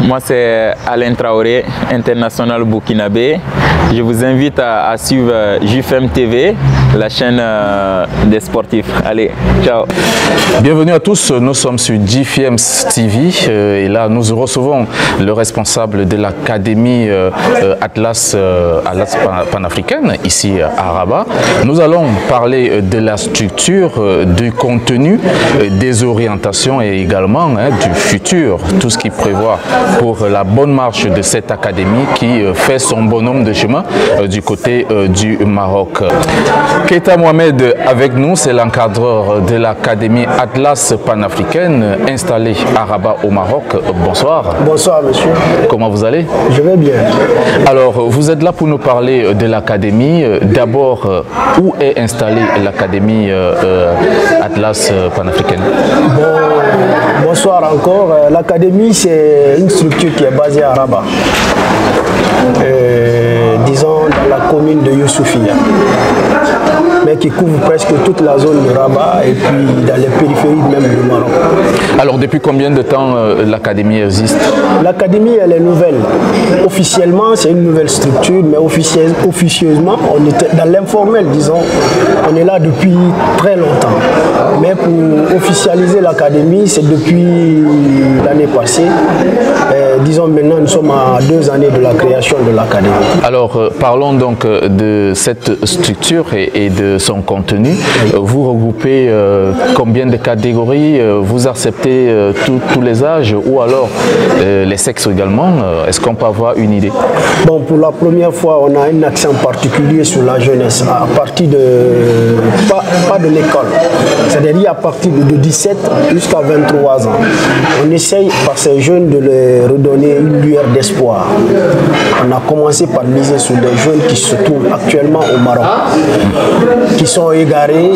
moi c'est Alain Traoré, international burkinabé. Je vous invite à suivre JFM TV, la chaîne des sportifs. Allez, ciao. Bienvenue à tous, nous sommes sur JFM TV et là nous recevons le responsable de l'académie Atlas panafricaine ici à Rabat. Nous allons parler de la structure, du contenu, des orientations et également du futur, tout ce qui prévoit pour la bonne marche de cette académie qui fait son bonhomme de chemin du côté du Maroc. Keita Mohamed avec nous, c'est l'encadreur de l'académie Atlas panafricaine installée à Rabat au Maroc. Bonsoir. Bonsoir monsieur. Comment vous allez? Je vais bien. Alors vous êtes là pour nous parler de l'académie. D'abord, où est installée l'académie Atlas panafricaine? Bonsoir encore. L'académie, c'est une structure qui est basée à Rabat. Disons dans la commune de Youssoufia, mais qui couvre presque toute la zone de Rabat et puis dans les périphéries même du Maroc. Alors depuis combien de temps l'académie existe? L'académie elle est nouvelle. Officiellement c'est une nouvelle structure, mais officieusement on était dans l'informel, disons, on est là depuis très longtemps. Mais pour officialiser l'académie, c'est depuis l'année passée. Disons maintenant nous sommes à 2 années de la création de l'académie. Alors parlons donc de cette structure et de son contenu. Vous regroupez combien de catégories? Vous acceptez tous les âges ou alors les sexes également? Est-ce qu'on peut avoir une idée? Bon, pour la première fois, on a un accent particulier sur la jeunesse, à partir de, pas de l'école, c'est-à-dire à partir de 17 jusqu'à 23 ans. On essaye par ces jeunes de les redonner une lueur d'espoir. On a commencé par miser sur des jeunes qui se trouvent actuellement au Maroc, qui sont égarés,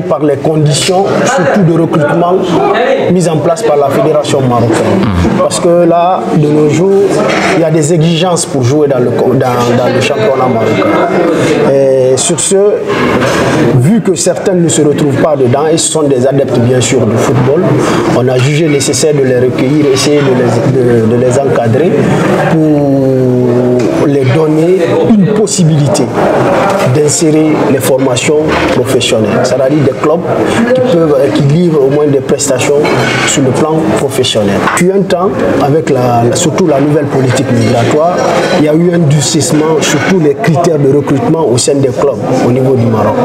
par les conditions, surtout de recrutement, mises en place par la fédération marocaine. Parce que là, de nos jours, il y a des exigences pour jouer dans le championnat marocain. Et sur ce, vu que certains ne se retrouvent pas dedans, et ce sont des adeptes bien sûr du football, on a jugé nécessaire de les recueillir, essayer de les encadrer pour les donner une possibilité d'insérer les formations professionnelles, c'est-à-dire des clubs qui livrent au moins des prestations sur le plan professionnel. Depuis un temps, avec surtout la nouvelle politique migratoire, il y a eu un durcissement sur tous les critères de recrutement au sein des clubs au niveau du Maroc.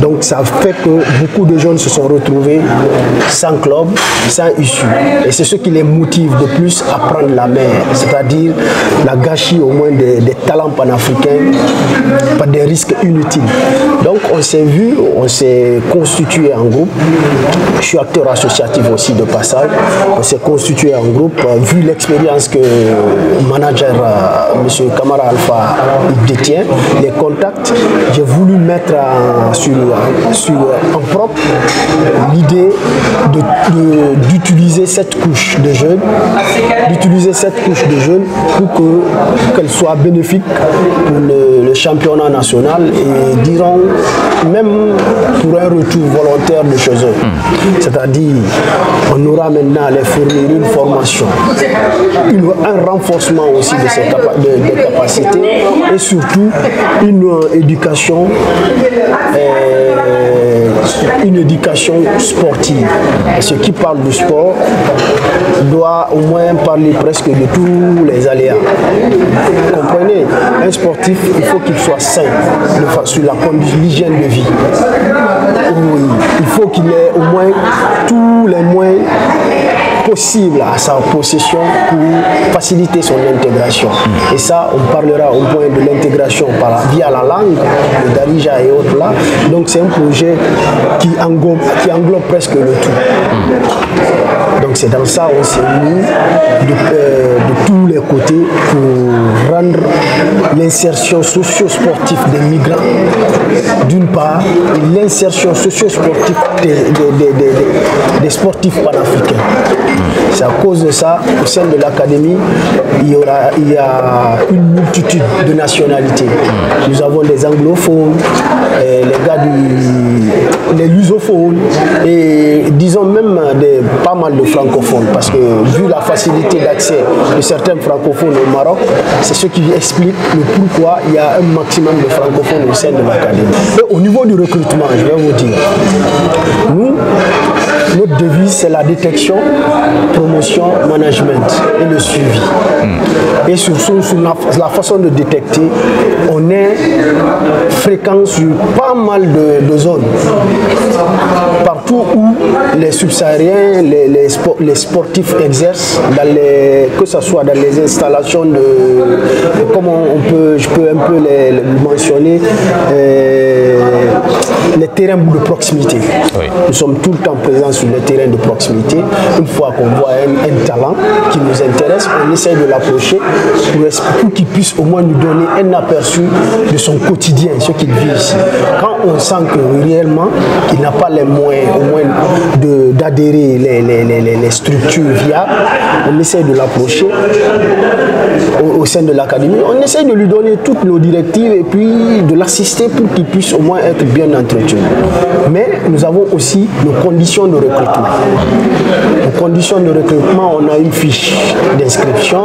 Donc ça fait que beaucoup de jeunes se sont retrouvés sans club, sans issue. Et c'est ce qui les motive de plus à prendre la mer, c'est-à-dire la gâchis au moins des talents panafricains par des risques inutiles. Donc on s'est constitué en groupe. Je suis acteur associatif aussi de passage. On s'est constitué en groupe, vu l'expérience que le manager M. Kamara Alpha détient, les contacts, j'ai voulu mettre en propre l'idée d'utiliser cette couche de jeunes, pour qu'elle soit bénéfique pour le championnat national et diront même pour un retour volontaire de chez eux. C'est-à-dire, on aura maintenant à les fournir une formation, un renforcement aussi de des capacités et surtout une éducation sportive. Et ceux qui parlent du sport doit au moins parler presque de tous les aléas. Vous comprenez? Un sportif, il faut qu'il soit sain sur l'hygiène de vie. Il faut qu'il ait au moins tous les moyens possibles à sa possession pour faciliter son intégration. Et ça, on parlera au point de l'intégration via la langue, le Darija et autres là. Donc c'est un projet qui englobe presque le tout. Donc c'est dans ça qu'on s'est mis de tous les côtés pour rendre l'insertion socio-sportive des migrants, d'une part, et l'insertion socio-sportive des sportifs panafricains. C'est à cause de ça, au sein de l'académie, il y a une multitude de nationalités. Nous avons des anglophones, les lusophones, et disons disons même pas mal de francophones, parce que vu la facilité d'accès de certains francophones au Maroc, c'est ce qui explique le pourquoi il y a un maximum de francophones au sein de l'académie. Au niveau du recrutement, je vais vous dire, nous, notre devise, c'est la détection, promotion, management et le suivi. Et sur la façon de détecter, on est fréquent sur pas mal de zones. Partout où les subsahariens, les sportifs exercent, que ce soit dans les installations comment je peux un peu les mentionner, les terrains de proximité. Oui. Nous sommes tout le temps présents sur les terrains de proximité. Une fois qu'on voit un talent qui nous intéresse, on essaie de l'approcher pour qu'il puisse au moins nous donner un aperçu de son quotidien, ce qu'il vit ici. Quand on sent que réellement il n'a pas les moyens au moins d'adhérer les structures viables, on essaie de l'approcher au sein de l'académie. On essaie de lui donner toutes nos directives et puis de l'assister pour qu'il puisse au moins être bien entretenu. Mais nous avons aussi nos conditions de recrutement. Nos conditions de recrutement, on a une fiche d'inscription.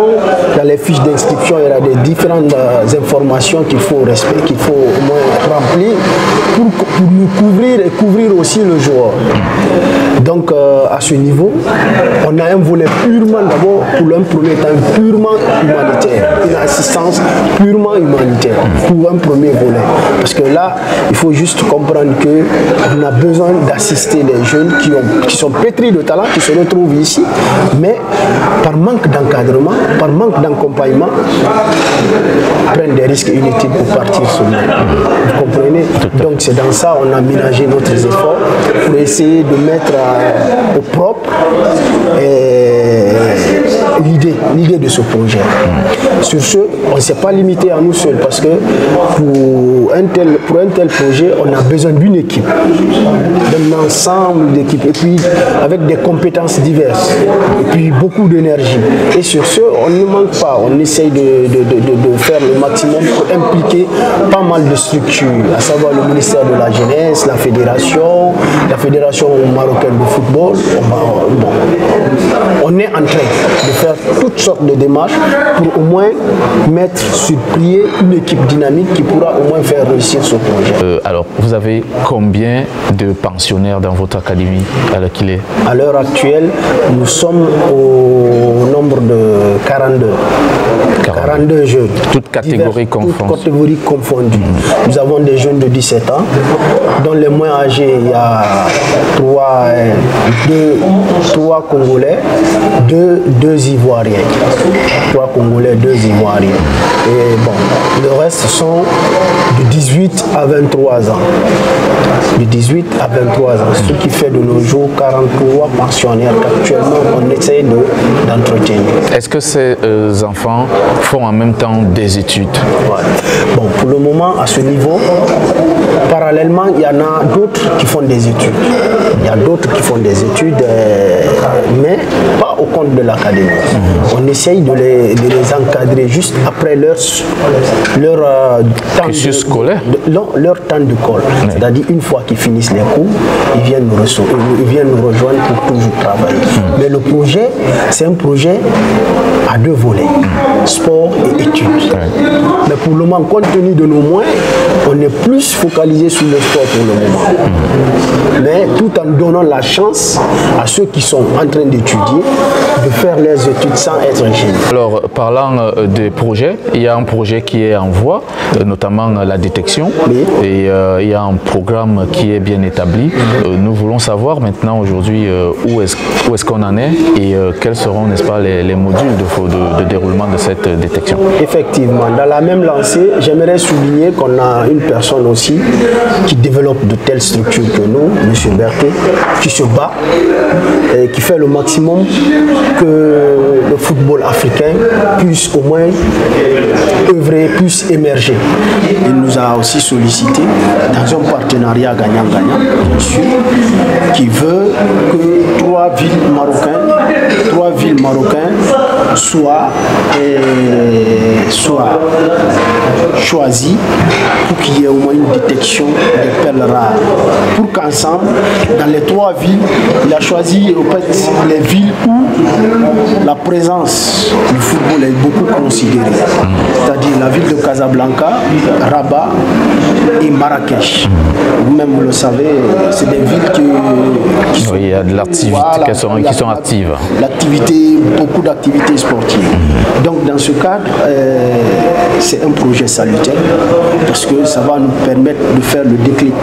Dans les fiches d'inscription, il y a des différentes informations qu'il faut au moins remplir pour nous couvrir et couvrir aussi le joueur. Donc à ce niveau, on a un volet purement d'abord, pour un premier temps, purement humanitaire, une assistance purement humanitaire pour un premier volet. Parce que là, il faut juste comprendre qu'on a besoin d'assister les jeunes qui sont pétris de talent, qui se retrouvent ici, mais par manque d'encadrement, par manque d'accompagnement, prennent des risques inutiles pour partir sur le monde. Vous comprenez? Donc c'est dans ça qu'on a aménagé notre effort pour essayer de mettre au propre l'idée de ce projet. Sur ce, on ne s'est pas limité à nous seuls parce que pour un tel projet, on a besoin d'une équipe, d'un ensemble d'équipes et puis avec des compétences diverses et puis beaucoup d'énergie. Et sur ce, on ne manque pas, on essaye de faire le maximum pour impliquer pas mal de structures, à savoir le ministère de la Jeunesse, la fédération marocaine de football. On est en train de faire toutes sortes de démarches pour au moins mettre sur pied une équipe dynamique qui pourra au moins faire réussir ce projet. Alors, vous avez combien de pensionnaires dans votre académie à l'heure qu'il est? À l'heure actuelle, nous sommes au nombre de 42 jeunes. Toutes catégories confondues. Toutes catégories confondues. Nous avons des jeunes de 17 ans, dont les moins âgés, il y a 3 Congolais, 2 Ivoiriens. 3 Congolais, 2 Ivoiriens. Et bon, le reste sont de 18 à 23 ans. De 18 à 23 ans, ce qui fait de nos jours 43 pensionnaires qu'actuellement on essaie d'entretenir. Est-ce que ces enfants font en même temps des études? Ouais. Bon, pour le moment, à ce niveau, parallèlement, il y en a d'autres qui font des études. Il y a d'autres qui font des études, mais pas au compte de l'académie. On essaye de les encadrer juste après leur temps scolaire. Leur temps de colle. C'est-à-dire une fois qu'ils finissent les cours, ils viennent nous rejoindre pour toujours travailler. Mais le projet, c'est un projet à 2 volets, sport et études. Mais pour le moment, compte tenu de nos moyens, on est plus focalisé sur le sport pour le moment. Mais tout en donnant la chance à ceux qui sont en train d'étudier de faire leurs études sans être gênés. Alors, parlant des projets, il y a un projet qui est en voie, notamment la détection, et il y a un programme qui est bien établi. Nous voulons savoir maintenant aujourd'hui où est-ce qu'on en est et quels seront, n'est-ce pas, les modules de déroulement de cette détection. Effectivement, dans la même lancée, j'aimerais souligner qu'on a une personne aussi qui développe de telles structures que nous, M. Berthet, qui se bat et qui fait le maximum que le football africain puisse au moins œuvrer, puisse émerger. Il nous a aussi sollicité dans un partenariat gagnant-gagnant, bien sûr, qui veut que 3 villes marocaines soient choisies pour qu'il y ait au moins une détection sélection des perles rares. Pour qu'ensemble, dans les 3 villes, il a choisi en fait, les villes où la présence du football est beaucoup considérée. C'est-à-dire la ville de Casablanca, Rabat et Marrakech. Vous-même vous le savez, c'est des villes qui sont, oui, il y a de l'activité, voilà, qui sont actives. L'activité, beaucoup d'activités sportives. Donc dans ce cadre, c'est un projet salutaire parce que ça va nous permettre de faire le déclic.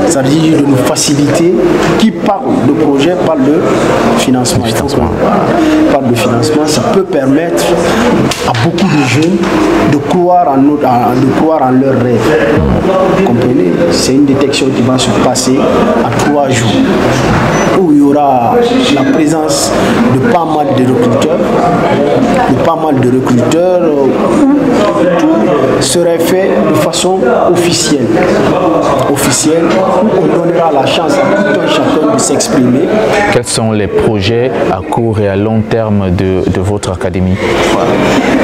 Ça veut dire de nous faciliter. Qui parle de projet parle de financement. Parle de financement, ça peut permettre à beaucoup de jeunes de croire en leurs rêves. Vous comprenez? C'est une détection qui va se passer à 3 jours où il y aura la présence de pas mal de recruteurs, tout serait fait de façon officielle, où on donnera la chance à tout un chacun de s'exprimer. Quels sont les projets à court et à long terme de votre académie?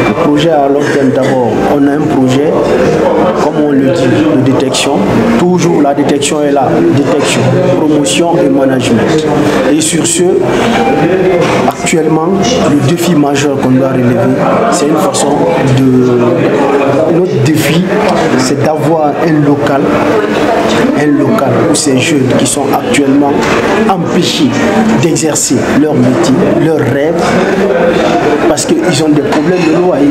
Le projet à long terme, d'abord, on a un projet, comme on le dit, de détection. Toujours la détection est là, détection, promotion et management. Et sur ce, actuellement, le défi majeur qu'on doit relever, c'est une façon de... Notre défi, c'est d'avoir un local où ces jeunes qui sont actuellement empêchés d'exercer leur métier, leur rêve, parce qu'ils ont des problèmes de loyer,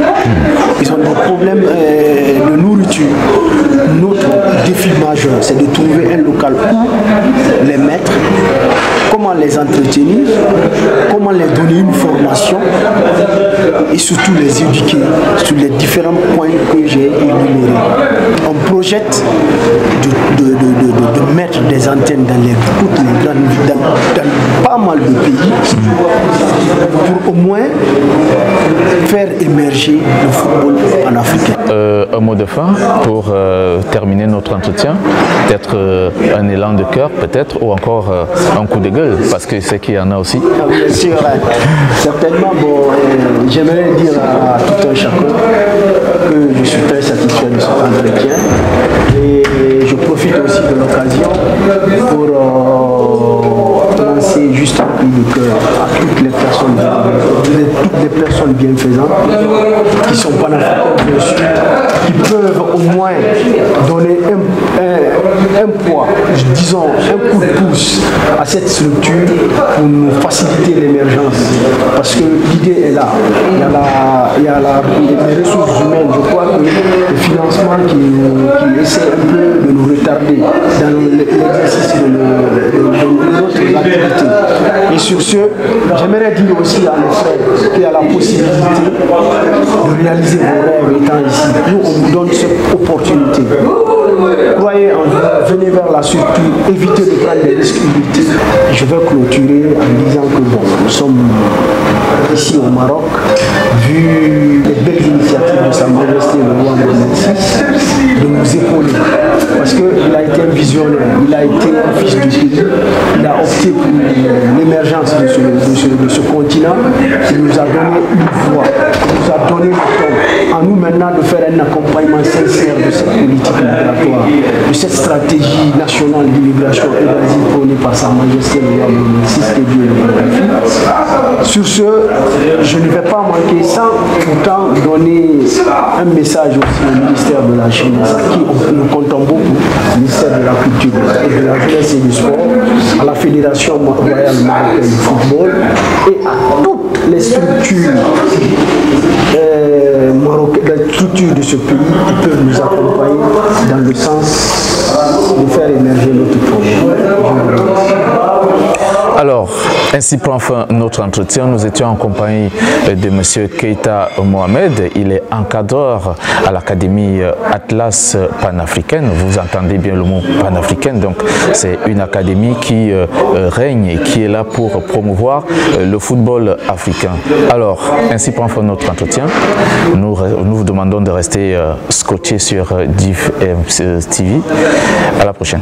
ils ont des problèmes de nourriture. Notre défi majeur, c'est de trouver un local où les mettre, comment les entretenir, comment les donner une formation et surtout les éduquer sur les différents points que j'ai énumérés. On projette de mettre des antennes dans toutes les grandes villes, dans pas mal de pays, pour au moins faire émerger le football en Afrique. Un mot de fin pour terminer notre entretien, peut-être un élan de cœur, peut-être, ou encore un coup de gueule, parce que c'est qu'il y en a aussi. Bien sûr, certainement, j'aimerais dire à tout un chacun que je suis très satisfait de cet entretien et je profite aussi de l'occasion pour lancer juste un coup de cœur à toutes les personnes bienfaisantes qui sont panafricaines bien sûr, qui peuvent au moins donner un poids, disons un coup de pouce à cette structure pour nous faciliter l'émergence. Parce que l'idée est là. Il y a les ressources humaines. Je crois que le financement qui essaie un peu de nous retarder dans l'exercice de notre activité. Et sur ce, j'aimerais dire aussi à nos frères qu'il y a la possibilité de réaliser vos rêves étant ici. Nous, on vous donne cette opportunité. Croyez en vous, venez vers la structure, évitez de prendre des risques inutiles. Je vais clôturer en disant que nous sommes ici au Maroc, vu les belles initiatives de Sa Majesté le roi Mohamed VI, de nous épauler. Parce qu'il a été un visionnaire, il a été un fils du pays, il a opté pour l'émergence de ce continent, il nous a donné une voix, il nous a donné le temps. À nous maintenant de faire un accompagnement sincère de cette politique migratoire, de cette stratégie nationale d'immigration et d'asile prônée par Sa Majesté le roi Mohamed VI, que Dieu le glorifie. Sur ce, je ne vais pas manquer sans pourtant donner un message aussi au ministère de la Jeunesse, qui nous comptons beaucoup, au ministère de la Culture et de la Jeunesse et du Sport, à la Fédération royale marocaine du football et à toutes les structures de ce pays qui peuvent nous accompagner dans le sens de faire émerger notre projet. Alors, ainsi prend fin notre entretien. Nous étions en compagnie de M. Keita Mohamed. Il est encadreur à l'Académie Atlas panafricaine. Vous entendez bien le mot panafricaine. Donc, c'est une académie qui règne et qui est là pour promouvoir le football africain. Alors, ainsi prend fin notre entretien. Nous vous demandons de rester scotché sur DIFM TV. À la prochaine.